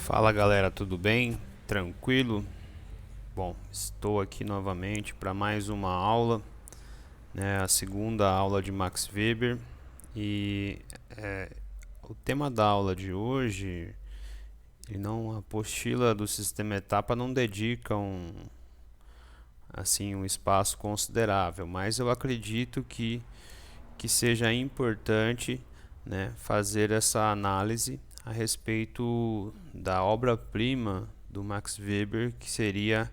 Fala galera, tudo bem? Tranquilo? Bom, estou aqui novamente para mais uma aula, né, a segunda aula de Max Weber e o tema da aula de hoje, a apostila do sistema etapa não dedica um espaço considerável, mas eu acredito que seja importante, né, fazer essa análise a respeito da obra-prima do Max Weber, que seria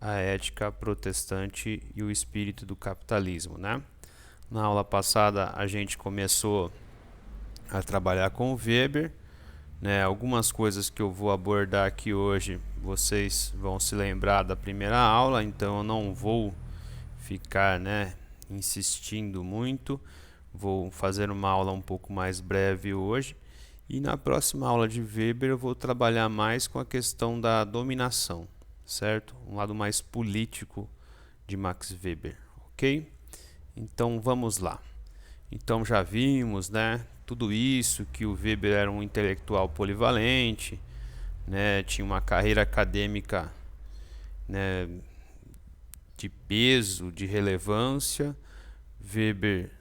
a Ética Protestante e o Espírito do Capitalismo, né? Na aula passada a gente começou a trabalhar com o Weber, né? Algumas coisas que eu vou abordar aqui hoje vocês vão se lembrar da primeira aula, então eu não vou ficar, né, insistindo muito. Vou fazer uma aula um pouco mais breve hoje. E na próxima aula de Weber eu vou trabalhar mais com a questão da dominação, certo? Um lado mais político de Max Weber, ok? Então vamos lá. Então já vimos, né, tudo isso, que o Weber era um intelectual polivalente, né, tinha uma carreira acadêmica, né, de peso, de relevância. Weber,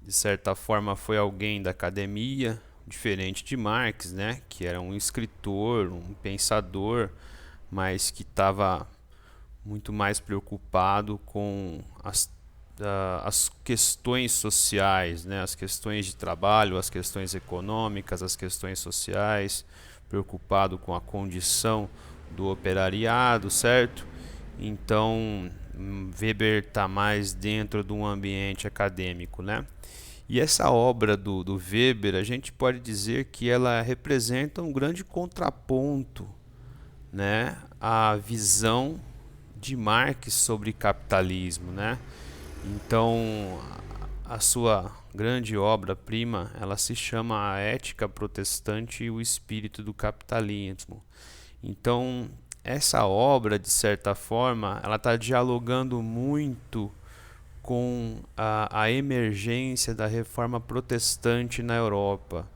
de certa forma, foi alguém da academia, diferente de Marx, né, que era um escritor, um pensador, mas que estava muito mais preocupado com as questões sociais, né, as questões de trabalho, as questões econômicas, as questões sociais, preocupado com a condição do operariado, certo? Então, Weber está mais dentro de um ambiente acadêmico, né? E essa obra do Weber, a gente pode dizer que ela representa um grande contraponto, né, à visão de Marx sobre capitalismo, né? Então, a sua grande obra-prima, ela se chama A Ética Protestante e o Espírito do Capitalismo. Então, essa obra, de certa forma, ela está dialogando muito com a emergência da reforma protestante na Europa,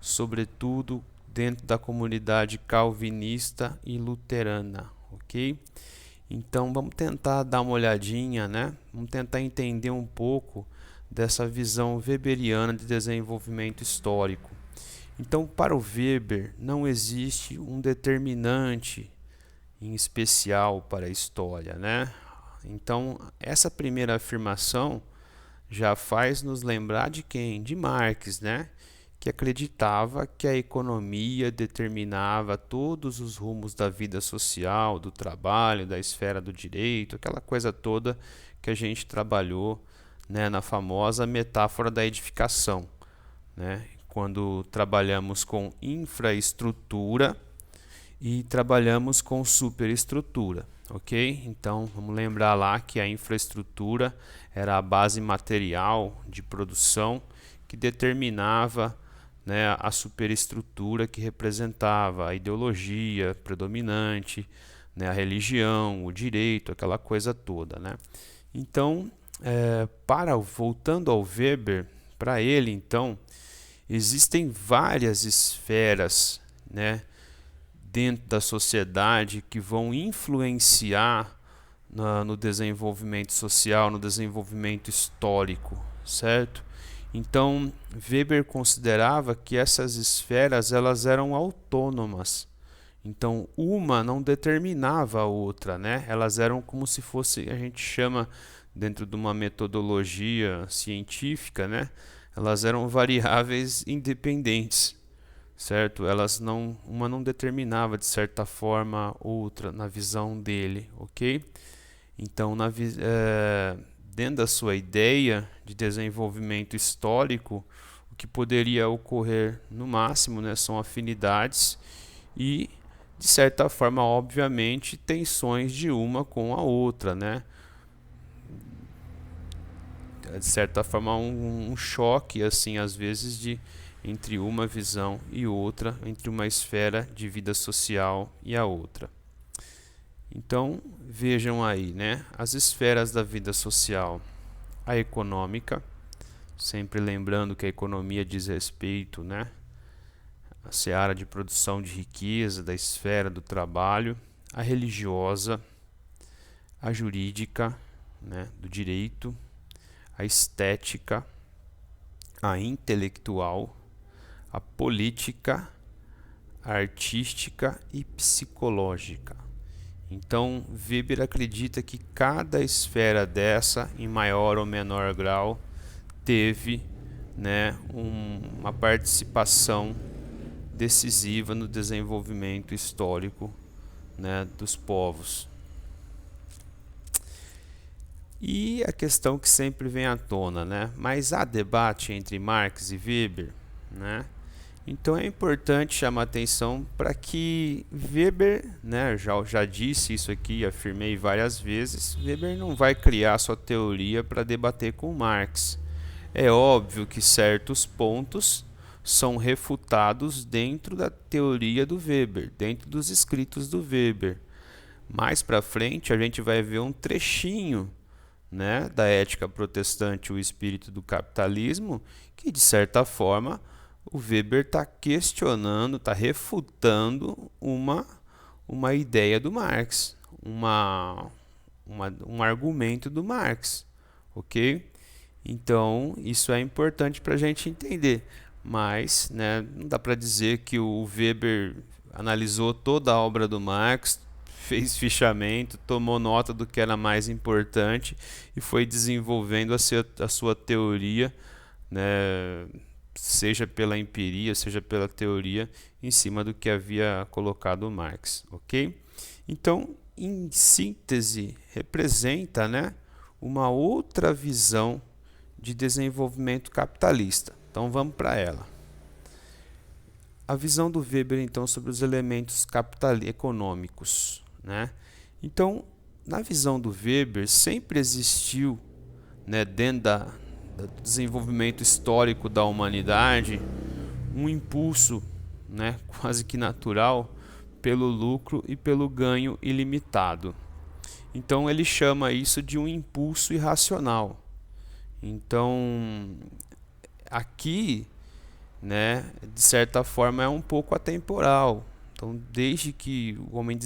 sobretudo dentro da comunidade calvinista e luterana, ok? Então vamos tentar dar uma olhadinha, né? Vamos tentar entender um pouco dessa visão weberiana de desenvolvimento histórico. Então, para o Weber, não existe um determinante em especial para a história, né? Então, essa primeira afirmação já faz nos lembrar de quem? De Marx, né? Que acreditava que a economia determinava todos os rumos da vida social, do trabalho, da esfera do direito, aquela coisa toda que a gente trabalhou, né, na famosa metáfora da edificação, né? Quando trabalhamos com infraestrutura e trabalhamos com superestrutura, ok? Então vamos lembrar lá que a infraestrutura era a base material de produção que determinava, né, a superestrutura, que representava a ideologia predominante, né, a religião, o direito, aquela coisa toda, né? Então, voltando ao Weber, para ele então existem várias esferas, né, dentro da sociedade que vão influenciar no desenvolvimento social, no desenvolvimento histórico, certo? Então, Weber considerava que essas esferas elas eram autônomas. Então, uma não determinava a outra, né? Elas eram como se fosse, a gente chama dentro de uma metodologia científica, né? Elas eram variáveis independentes, certo? Uma não determinava de certa forma outra na visão dele, ok? Então, dentro da sua ideia de desenvolvimento histórico, o que poderia ocorrer no máximo, né, são afinidades e, de certa forma, obviamente, tensões de uma com a outra, né? De certa forma, um choque, assim, às vezes, entre uma visão e outra, entre uma esfera de vida social e a outra. Então, vejam aí, né, as esferas da vida social. A econômica, sempre lembrando que a economia diz respeito, né, a seara de produção de riqueza, da esfera do trabalho, a religiosa, a jurídica, né, do direito, a estética, a intelectual, a política, a artística e psicológica. Então, Weber acredita que cada esfera dessa, em maior ou menor grau, teve, né, uma participação decisiva no desenvolvimento histórico, né, dos povos. E a questão que sempre vem à tona, né? Mas há debate entre Marx e Weber, né? Então é importante chamar atenção para que Weber, né, já disse isso aqui, afirmei várias vezes, Weber não vai criar sua teoria para debater com Marx. É óbvio que certos pontos são refutados dentro da teoria do Weber, dentro dos escritos do Weber. Mais para frente a gente vai ver um trechinho, né, da Ética Protestante, o espírito do capitalismo, que de certa forma o Weber está questionando, está refutando uma ideia do Marx, um argumento do Marx, ok? Então isso é importante para a gente entender, mas, né, não dá para dizer que o Weber analisou toda a obra do Marx, fez fichamento, tomou nota do que era mais importante e foi desenvolvendo a sua teoria, né, seja pela empiria, seja pela teoria, em cima do que havia colocado Marx, ok? Então, em síntese, representa, né, uma outra visão de desenvolvimento capitalista. Então, vamos para ela. A visão do Weber, então, sobre os elementos econômicos, né? Então, na visão do Weber, sempre existiu, né, dentro do desenvolvimento histórico da humanidade, um impulso, né, quase que natural pelo lucro e pelo ganho ilimitado. Então ele chama isso de um impulso irracional. Então aqui, né, de certa forma é um pouco atemporal. Então, desde que o homem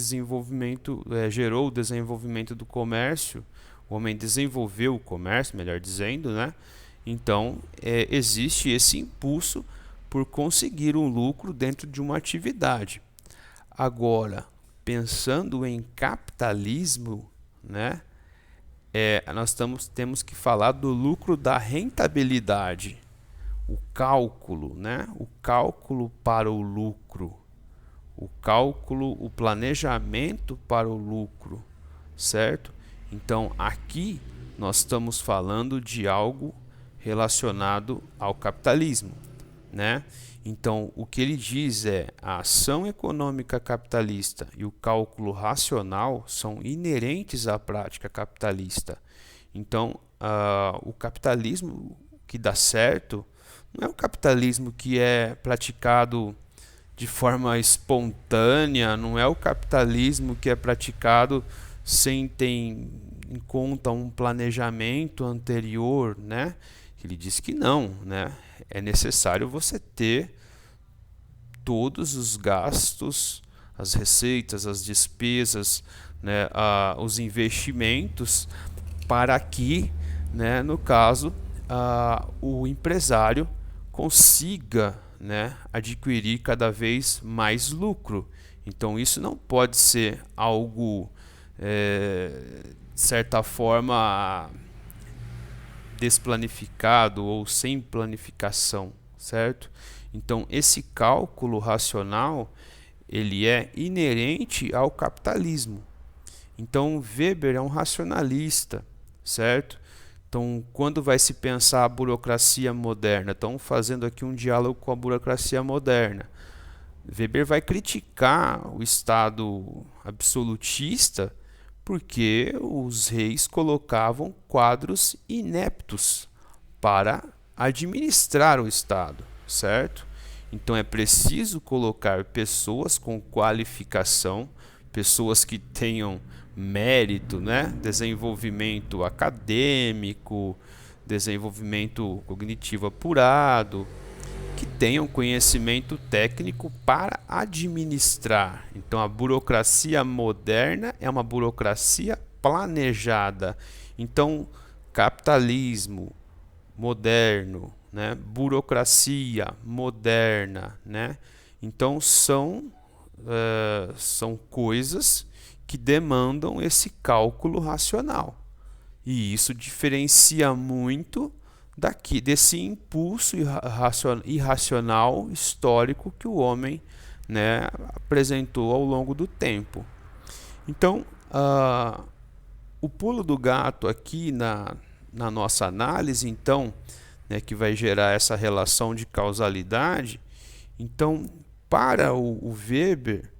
gerou o desenvolvimento do comércio, o homem desenvolveu o comércio, melhor dizendo, né? Então, existe esse impulso por conseguir um lucro dentro de uma atividade. Agora, pensando em capitalismo, né? Nós temos que falar do lucro da rentabilidade, o cálculo, né? O cálculo para o lucro, o planejamento para o lucro, certo? Então, aqui nós estamos falando de algo relacionado ao capitalismo, né? Então, o que ele diz é: a ação econômica capitalista e o cálculo racional são inerentes à prática capitalista. Então, o capitalismo que dá certo não é o capitalismo que é praticado de forma espontânea, não é o capitalismo que é praticado sem ter em conta um planejamento anterior, né? Ele diz que não, né? É necessário você ter todos os gastos, as receitas, as despesas, né, os investimentos, para que, né, no caso, o empresário consiga, né, adquirir cada vez mais lucro. Então isso não pode ser algo, de certa forma, desplanificado ou sem planificação, certo? Então esse cálculo racional, ele é inerente ao capitalismo. Então Weber é um racionalista, certo? Então, quando vai se pensar a burocracia moderna, estão fazendo aqui um diálogo com a burocracia moderna. Weber vai criticar o Estado absolutista porque os reis colocavam quadros ineptos para administrar o Estado, certo? Então é preciso colocar pessoas com qualificação, pessoas que tenham mérito, né? Desenvolvimento acadêmico, desenvolvimento cognitivo apurado, que tenham conhecimento técnico para administrar. Então, a burocracia moderna é uma burocracia planejada. Então, capitalismo moderno, né? Burocracia moderna, né? Então, são coisas que demandam esse cálculo racional. E isso diferencia muito desse impulso irracional histórico que o homem, né, apresentou ao longo do tempo. Então, o pulo do gato aqui na nossa análise, então, né, que vai gerar essa relação de causalidade. Então, para o Weber,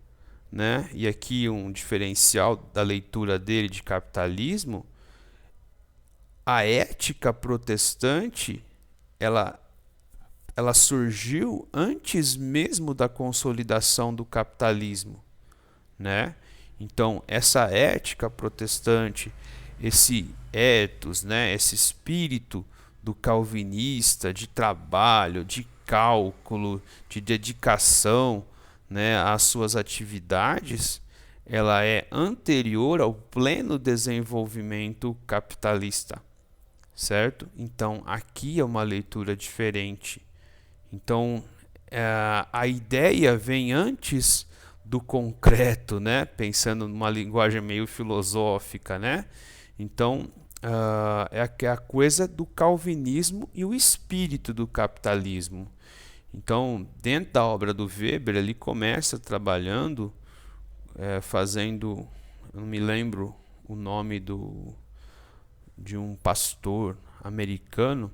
né, e aqui um diferencial da leitura dele de capitalismo, a ética protestante, ela surgiu antes mesmo da consolidação do capitalismo, né? Então, essa ética protestante, esse ethos, né, esse espírito do calvinista de trabalho, de cálculo, de dedicação, né, às suas atividades, ela é anterior ao pleno desenvolvimento capitalista. Certo? Então, aqui é uma leitura diferente. Então, a ideia vem antes do concreto, né? Pensando numa linguagem meio filosófica, né? Então, é a coisa do calvinismo e o espírito do capitalismo. Então, dentro da obra do Weber, ele começa trabalhando, fazendo, eu não me lembro o nome de um pastor americano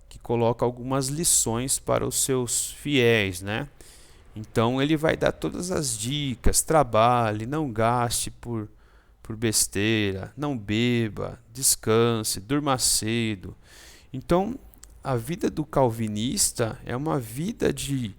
que coloca algumas lições para os seus fiéis, né? Então ele vai dar todas as dicas: trabalhe, não gaste por besteira, não beba, descanse, durma cedo. Então a vida do calvinista é uma vida de,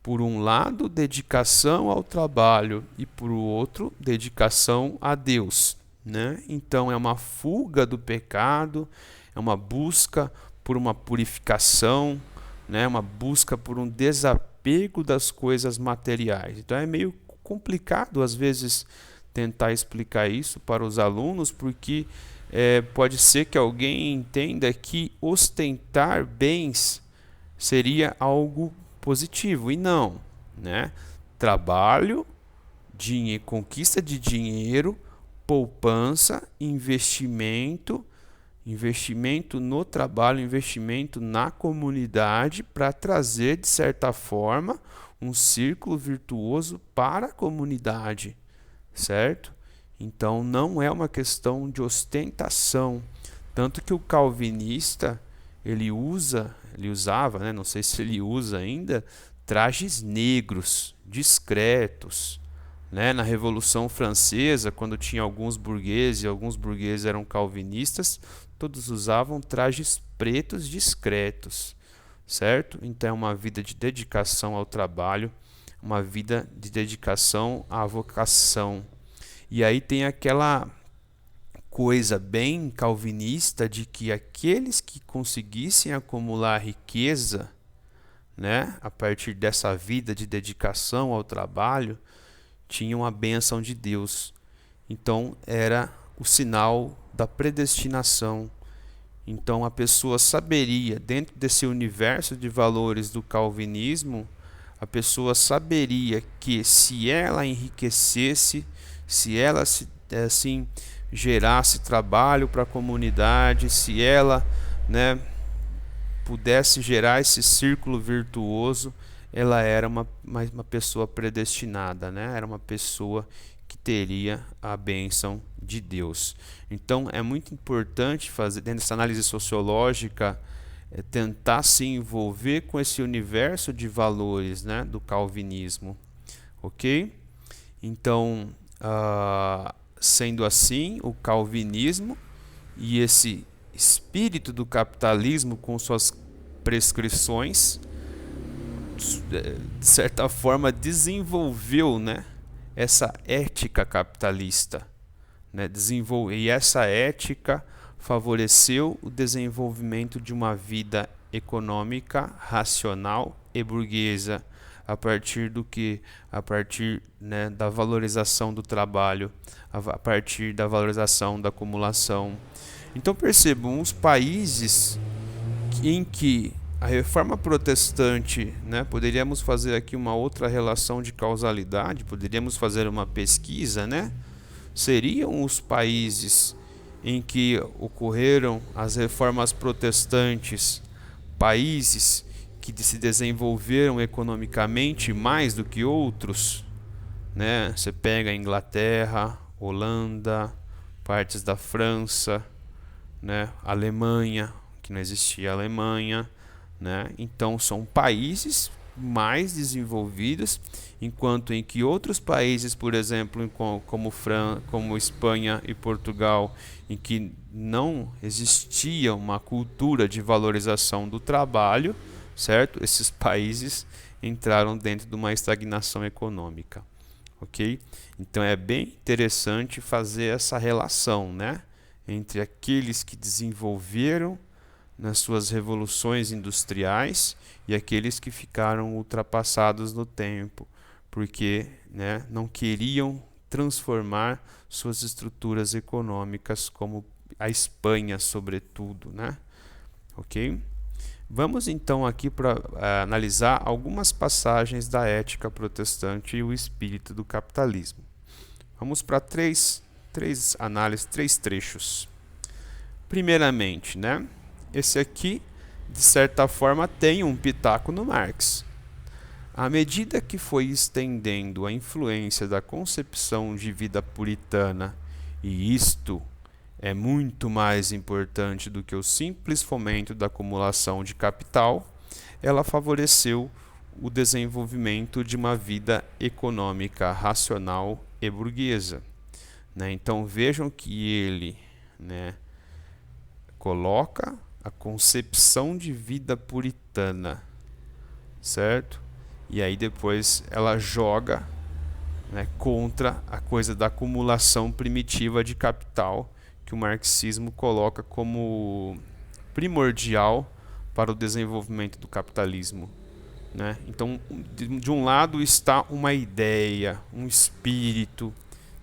por um lado, dedicação ao trabalho e por outro, dedicação a Deus. Né? Então é uma fuga do pecado, é uma busca por uma purificação, né? Uma busca por um desapego das coisas materiais. Então é meio complicado às vezes tentar explicar isso para os alunos, porque pode ser que alguém entenda que ostentar bens seria algo positivo, e não, né? Trabalho, dinheiro, conquista de dinheiro, poupança, investimento no trabalho, investimento na comunidade, para trazer, de certa forma, um círculo virtuoso para a comunidade, certo? Então não é uma questão de ostentação, tanto que o calvinista ele usava, né, não sei se ele usa ainda, trajes negros, discretos. Né, na Revolução Francesa, quando tinha alguns burgueses eram calvinistas, todos usavam trajes pretos discretos, certo? Então é uma vida de dedicação ao trabalho, uma vida de dedicação à vocação. E aí tem aquela coisa bem calvinista de que aqueles que conseguissem acumular riqueza, né, a partir dessa vida de dedicação ao trabalho, tinham a bênção de Deus. Então era o sinal da predestinação. Então a pessoa saberia, dentro desse universo de valores do calvinismo, a pessoa saberia que se ela enriquecesse, se ela assim gerasse trabalho para a comunidade, se ela, né, pudesse gerar esse círculo virtuoso, ela era uma pessoa predestinada, né? Era uma pessoa que teria a bênção de Deus. Então é muito importante fazer, dentro dessa análise sociológica, tentar se envolver com esse universo de valores, né, do calvinismo, ok? Então, sendo assim, o calvinismo e esse espírito do capitalismo com suas prescrições, de certa forma, desenvolveu, né, essa ética capitalista, né, e essa ética favoreceu o desenvolvimento de uma vida econômica racional e burguesa, a partir do que? A partir, né, da valorização do trabalho, a partir da valorização da acumulação. Então percebam, os países em que a reforma protestante, né, poderíamos fazer aqui uma outra relação de causalidade, poderíamos fazer uma pesquisa, né? Seriam os países em que ocorreram as reformas protestantes, países que se desenvolveram economicamente mais do que outros, né? Você pega a Inglaterra, Holanda, partes da França, né? Alemanha, que não existia Alemanha, né? Então são países mais desenvolvidos, enquanto em que outros países, por exemplo, como Espanha e Portugal, em que não existia uma cultura de valorização do trabalho, certo? Esses países entraram dentro de uma estagnação econômica, ok? Então é bem interessante fazer essa relação, né, entre aqueles que desenvolveram nas suas revoluções industriais e aqueles que ficaram ultrapassados no tempo, porque, né, não queriam transformar suas estruturas econômicas, como a Espanha, sobretudo, né? Ok? Vamos então aqui para analisar algumas passagens da Ética Protestante e o espírito do capitalismo. Vamos para três análises, três trechos. Primeiramente, né? Esse aqui, de certa forma, tem um pitaco no Marx. À medida que foi estendendo a influência da concepção de vida puritana, e isto é muito mais importante do que o simples fomento da acumulação de capital, ela favoreceu o desenvolvimento de uma vida econômica racional e burguesa, né? Então vejam que ele, né, coloca a concepção de vida puritana, certo? E aí depois ela joga, né, contra a coisa da acumulação primitiva de capital, que o marxismo coloca como primordial para o desenvolvimento do capitalismo, né? Então, de um lado está uma ideia, um espírito,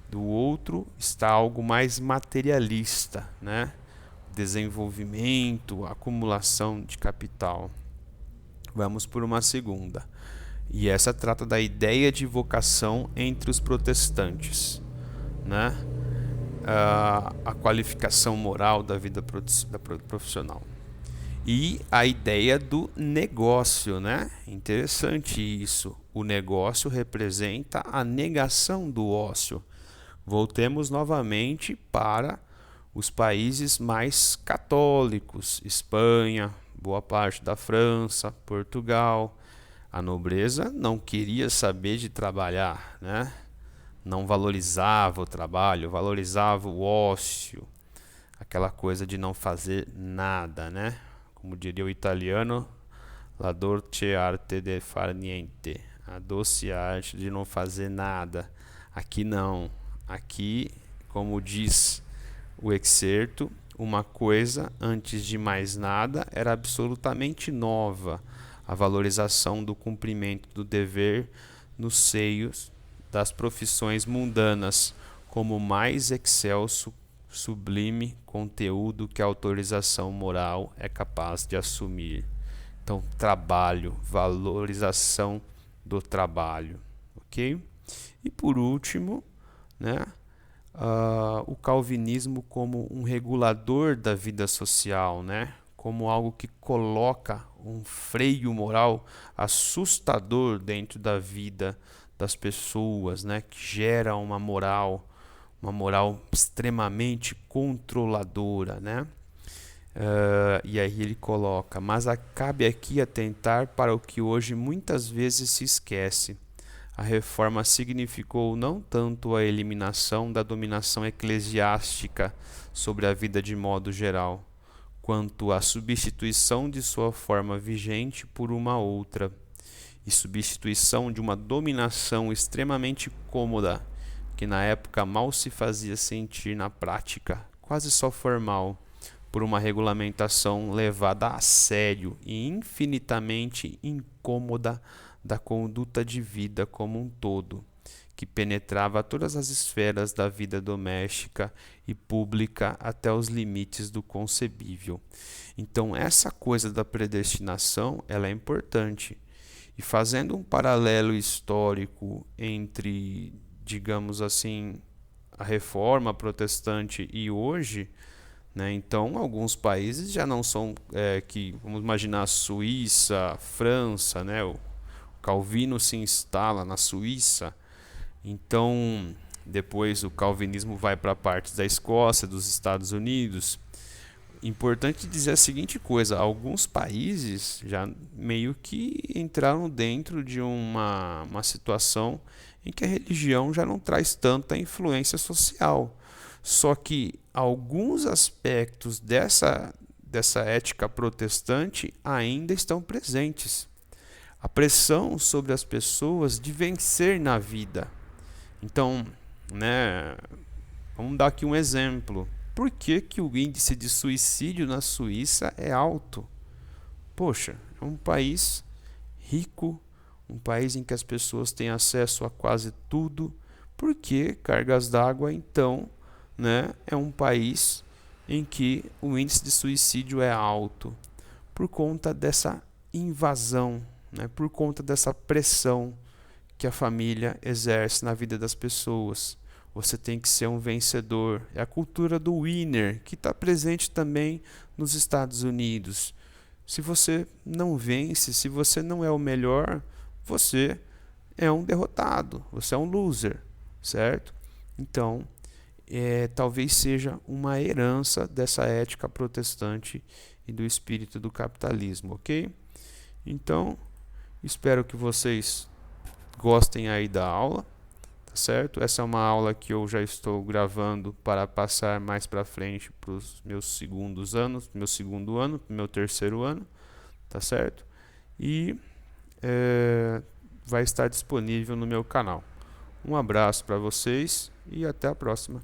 do outro está algo mais materialista, né? Desenvolvimento, acumulação de capital. Vamos por uma segunda. E essa trata da ideia de vocação entre os protestantes, né? A qualificação moral da vida profissional. E a ideia do negócio, né? Interessante isso. O negócio representa a negação do ócio. Voltemos novamente para os países mais católicos, Espanha, boa parte da França, Portugal. A nobreza não queria saber de trabalhar, né? Não valorizava o trabalho, valorizava o ócio, aquela coisa de não fazer nada, né? Como diria o italiano, la dolce arte de far niente, a doce arte de não fazer nada. Aqui não. Aqui, como diz o excerto, uma coisa, antes de mais nada, era absolutamente nova: a valorização do cumprimento do dever nos seios das profissões mundanas, como mais excelso, sublime conteúdo que a autorização moral é capaz de assumir. Então, trabalho, valorização do trabalho, ok? E por último, né, o calvinismo como um regulador da vida social, né, como algo que coloca um freio moral assustador dentro da vida das pessoas, né, que gera uma moral extremamente controladora, né? E aí ele coloca: mas cabe aqui atentar para o que hoje muitas vezes se esquece. A reforma significou não tanto a eliminação da dominação eclesiástica sobre a vida de modo geral, quanto a substituição de sua forma vigente por uma outra, e substituição de uma dominação extremamente cômoda, que na época mal se fazia sentir na prática, quase só formal, por uma regulamentação levada a sério e infinitamente incômoda da conduta de vida como um todo, que penetrava todas as esferas da vida doméstica e pública até os limites do concebível. Então, essa coisa da predestinação, ela é importante. E fazendo um paralelo histórico entre, digamos assim, a reforma protestante e hoje, né? Então, alguns países já não são, vamos imaginar, a Suíça, França, né? O Calvino se instala na Suíça, então depois o calvinismo vai para partes da Escócia, dos Estados Unidos. Importante dizer a seguinte coisa: alguns países já meio que entraram dentro de uma situação em que a religião já não traz tanta influência social. Só que alguns aspectos dessa ética protestante ainda estão presentes. A pressão sobre as pessoas de vencer na vida. Então, né, vamos dar aqui um exemplo. Por que que o índice de suicídio na Suíça é alto? Poxa, é um país rico, um país em que as pessoas têm acesso a quase tudo. Por que cargas d'água, então, né, é um país em que o índice de suicídio é alto? Por conta dessa invasão, né, por conta dessa pressão que a família exerce na vida das pessoas. Você tem que ser um vencedor. É a cultura do winner, que está presente também nos Estados Unidos. Se você não vence, se você não é o melhor, você é um derrotado, você é um loser, certo? Então, talvez seja uma herança dessa ética protestante e do espírito do capitalismo, ok? Então, espero que vocês gostem aí da aula, tá certo? Essa é uma aula que eu já estou gravando para passar mais para frente para os meus segundos anos, meu segundo ano, meu terceiro ano, tá certo? E vai estar disponível no meu canal. Um abraço para vocês e até a próxima.